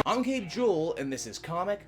I'm Cape Joel, and this is Comic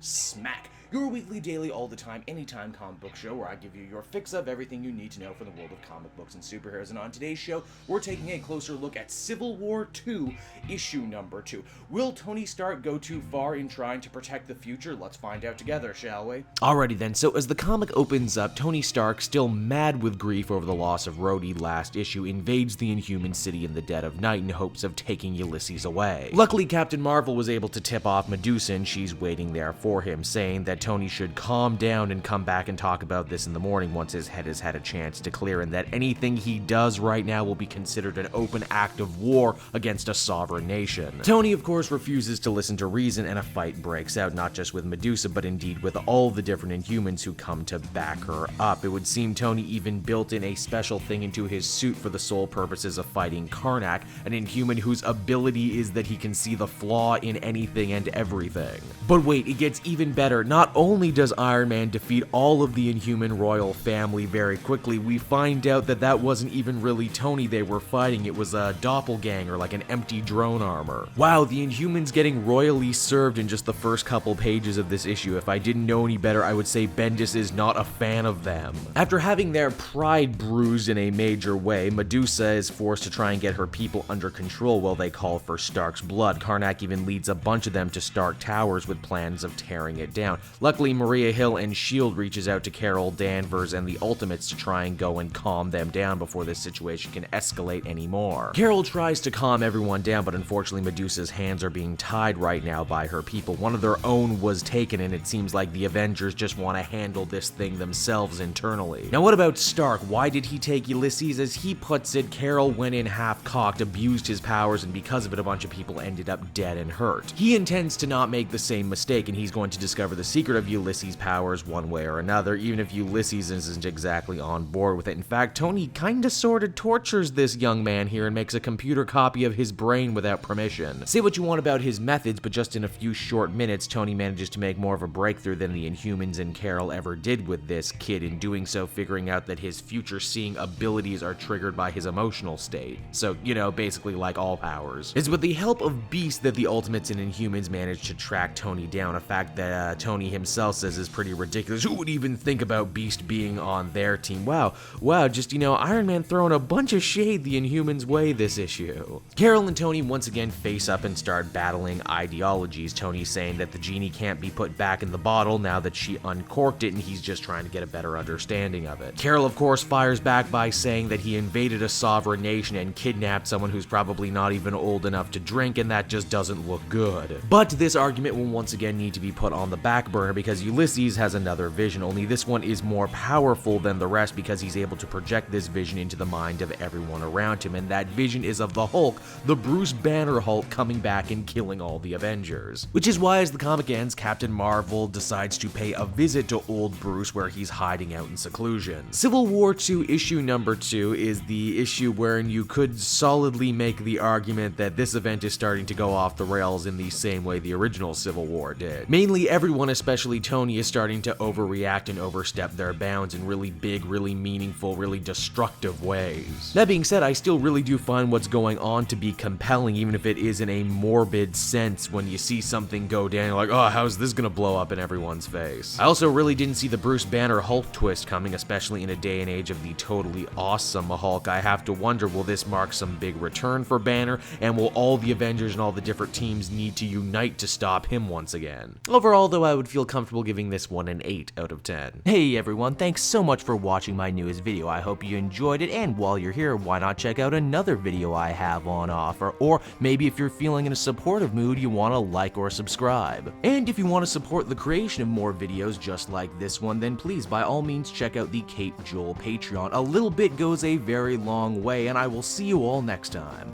Smack, your weekly, daily, all the time, anytime comic book show where I give you your fix of everything you need to know for the world of comic books and superheroes. And on today's show, we're taking a closer look at Civil War II, issue number 2. Will Tony Stark go too far in trying to protect the future? Let's find out together, shall we? Alrighty then, so as the comic opens up, Tony Stark, still mad with grief over the loss of Rhodey last issue, invades the Inhuman city in the dead of night in hopes of taking Ulysses away. Luckily, Captain Marvel was able to tip off Medusa, and she's waiting there for him, saying that Tony should calm down and come back and talk about this in the morning once his head has had a chance to clear, and that anything he does right now will be considered an open act of war against a sovereign nation. Tony, of course, refuses to listen to reason, and a fight breaks out, not just with Medusa, but indeed with all the different Inhumans who come to back her up. It would seem Tony even built in a special thing into his suit for the sole purposes of fighting Karnak, an Inhuman whose ability is that he can see the flaw in anything and everything. But wait, it gets even better. Not only does Iron Man defeat all of the Inhuman royal family very quickly, we find out that that wasn't even really Tony they were fighting. It was a doppelganger, like an empty drone armor. Wow, the Inhumans getting royally served in just the first couple pages of this issue. If I didn't know any better, I would say Bendis is not a fan of them. After having their pride bruised in a major way, Medusa is forced to try and get her people under control while they call for Stark's blood. Karnak even leads a bunch of them to Stark Towers with plans of tearing it down. Luckily, Maria Hill and S.H.I.E.L.D. reaches out to Carol Danvers and the Ultimates to try and go and calm them down before this situation can escalate anymore. Carol tries to calm everyone down, but unfortunately Medusa's hands are being tied right now by her people. One of their own was taken, and it seems like the Avengers just want to handle this thing themselves internally. Now what about Stark? Why did he take Ulysses? As he puts it, Carol went in half-cocked, abused his powers, and because of it a bunch of people ended up dead and hurt. He intends to not make the same mistake, and he's going to discover the secret of Ulysses' powers one way or another, even if Ulysses isn't exactly on board with it. In fact, Tony kinda sorta tortures this young man here and makes a computer copy of his brain without permission. Say what you want about his methods, but just in a few short minutes, Tony manages to make more of a breakthrough than the Inhumans and Carol ever did with this kid, in doing so figuring out that his future-seeing abilities are triggered by his emotional state. So, you know, basically like all powers. It's with the help of Beast that the Ultimates and Inhumans manage to track Tony down, a fact that Tony himself says is pretty ridiculous. Who would even think about Beast being on their team? Wow, just, you know, Iron Man throwing a bunch of shade the Inhumans' way this issue. Carol and Tony once again face up and start battling ideologies. Tony saying that the genie can't be put back in the bottle now that she uncorked it, and he's just trying to get a better understanding of it. Carol, of course, fires back by saying that he invaded a sovereign nation and kidnapped someone who's probably not even old enough to drink, and that just doesn't look good. But this argument will once again need to be put on the back burner because Ulysses has another vision, only this one is more powerful than the rest because he's able to project this vision into the mind of everyone around him, and that vision is of the Hulk, the Bruce Banner Hulk, coming back and killing all the Avengers. Which is why, as the comic ends, Captain Marvel decides to pay a visit to old Bruce where he's hiding out in seclusion. Civil War II issue number 2 is the issue wherein you could solidly make the argument that this event is starting to go off the rails in the same way the original Civil War did. Mainly everyone, especially Tony, is starting to overreact and overstep their bounds in really big, really meaningful, really destructive ways. That being said, I still really do find what's going on to be compelling, even if it is in a morbid sense when you see something go down, you're like, oh, how's this gonna blow up in everyone's face? I also really didn't see the Bruce Banner Hulk twist coming, especially in a day and age of the totally awesome Hulk. I have to wonder, will this mark some big return for Banner, and will all the Avengers and all the different teams need to unite to stop him once again? Overall, though, I would feel comfortable giving this one an 8 out of 10. Hey everyone, thanks so much for watching my newest video. I hope you enjoyed it, and while you're here, why not check out another video I have on offer, or maybe if you're feeling in a supportive mood, you want to like or subscribe. And if you want to support the creation of more videos just like this one, then please by all means check out the Cape Joel Patreon. A little bit goes a very long way, and I will see you all next time.